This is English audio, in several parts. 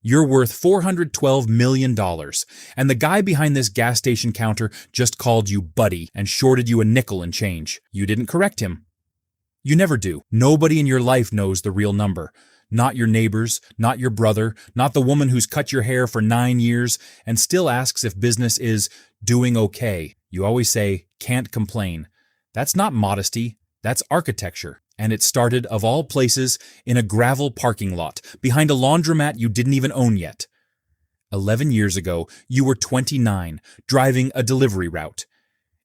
You're worth $412 million, and the guy behind this gas station counter just called you buddy and shorted you a nickel and change. You didn't correct him. You never do. Nobody in your life knows the real number. Not your neighbors, not your brother, not the woman who's cut your hair for 9 years and still asks if business is doing okay. You always say, can't complain. That's not modesty, that's architecture. And it started, of all places, in a gravel parking lot, behind a laundromat you didn't even own yet. 11 years ago, you were 29, driving a delivery route.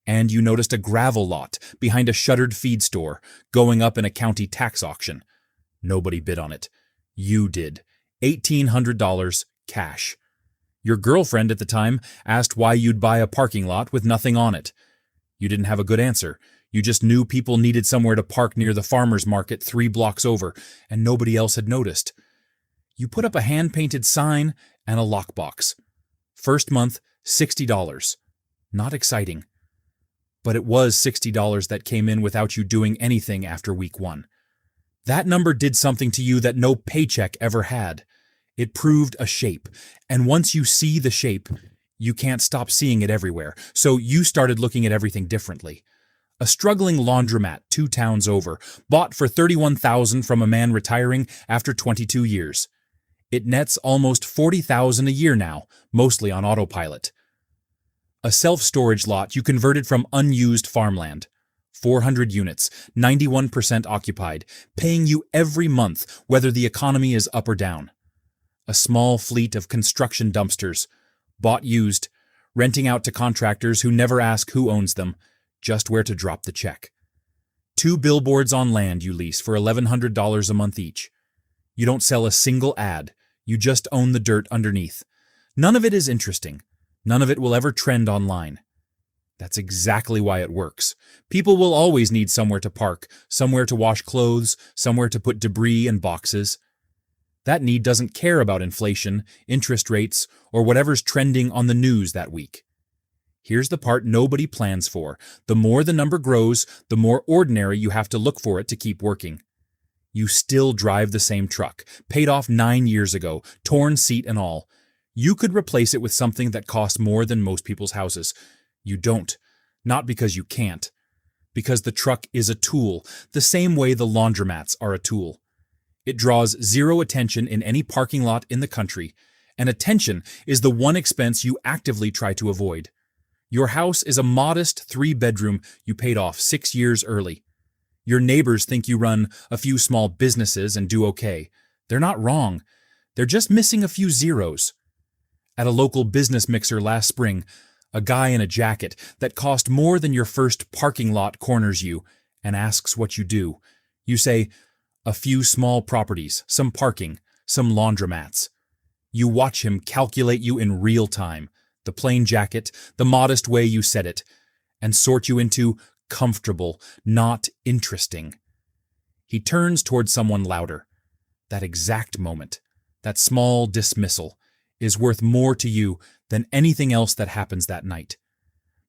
And you noticed a gravel lot behind a shuttered feed store, going up in a county tax auction. Nobody bid on it. You did. $1,800 cash. Your girlfriend at the time asked why you'd buy a parking lot with nothing on it. You didn't have a good answer. You just knew people needed somewhere to park near the farmer's market 3 blocks over, and nobody else had noticed. You put up a hand-painted sign and a lockbox. First month, $60. Not exciting. But it was $60 that came in without you doing anything after week 1. That number did something to you that no paycheck ever had. It proved a shape, and once you see the shape, you can't stop seeing it everywhere, so you started looking at everything differently. A struggling laundromat 2 towns over, bought for $31,000 from a man retiring after 22 years. It nets almost $40,000 a year now, mostly on autopilot. A self-storage lot you converted from unused farmland. 400 units, 91% occupied, paying you every month whether the economy is up or down. A small fleet of construction dumpsters, bought used, renting out to contractors who never ask who owns them, just where to drop the check. 2 billboards on land you lease for $1,100 a month each. You don't sell a single ad, you just own the dirt underneath. None of it is interesting. None of it will ever trend online. That's exactly why it works. People will always need somewhere to park, somewhere to wash clothes, somewhere to put debris and boxes. That need doesn't care about inflation, interest rates, or whatever's trending on the news that week. Here's the part nobody plans for. The more the number grows, the more ordinary you have to look for it to keep working. You still drive the same truck, paid off 9 years ago, torn seat and all. You could replace it with something that costs more than most people's houses. You don't. Not because you can't. Because the truck is a tool, the same way the laundromats are a tool. It draws zero attention in any parking lot in the country, and attention is the one expense you actively try to avoid. Your house is a modest 3-bedroom you paid off 6 years early. Your neighbors think you run a few small businesses and do okay. They're not wrong. They're just missing a few zeros. At a local business mixer last spring, a guy in a jacket that cost more than your first parking lot corners you and asks what you do. You say, a few small properties, some parking, some laundromats. You watch him calculate you in real time, the plain jacket, the modest way you said it, and sort you into comfortable, not interesting. He turns towards someone louder. That exact moment, that small dismissal, is worth more to you than anything else that happens that night.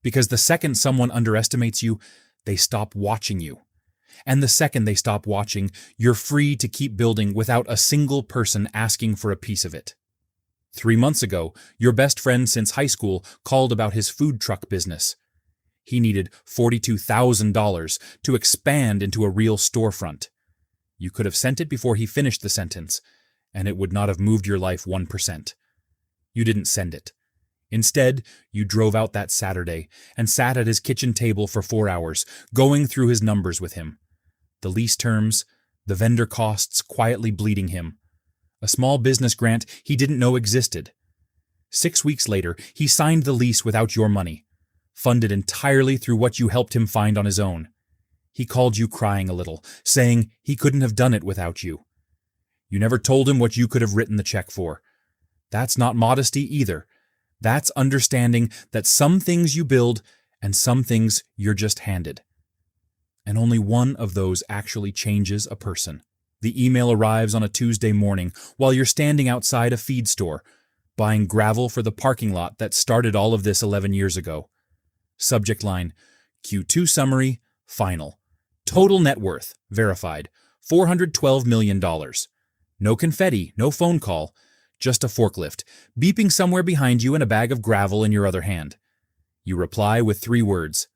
Because the second someone underestimates you, they stop watching you. And the second they stop watching, you're free to keep building without a single person asking for a piece of it. 3 months ago, your best friend since high school called about his food truck business. He needed $42,000 to expand into a real storefront. You could have sent it before he finished the sentence, and it would not have moved your life 1%. You didn't send it. Instead, you drove out that Saturday and sat at his kitchen table for 4 hours, going through his numbers with him. The lease terms, the vendor costs quietly bleeding him. A small business grant he didn't know existed. 6 weeks later, he signed the lease without your money, funded entirely through what you helped him find on his own. He called you crying a little, saying he couldn't have done it without you. You never told him what you could have written the check for. That's not modesty either. That's understanding that some things you build and some things you're just handed. And only one of those actually changes a person. The email arrives on a Tuesday morning while you're standing outside a feed store, buying gravel for the parking lot that started all of this 11 years ago. Subject line, Q2 summary, final. Total net worth, verified, $412 million. No confetti, no phone call, just a forklift, beeping somewhere behind you and a bag of gravel in your other hand. You reply with 3 words.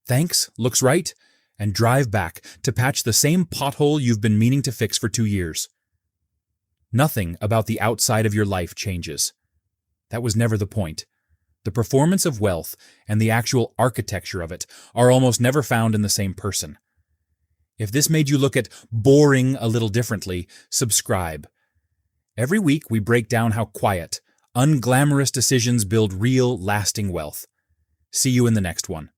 Thanks, looks right, and drive back to patch the same pothole you've been meaning to fix for 2 years. Nothing about the outside of your life changes. That was never the point. The performance of wealth and the actual architecture of it are almost never found in the same person. If this made you look at boring a little differently, subscribe. Every week we break down how quiet, unglamorous decisions build real, lasting wealth. See you in the next one.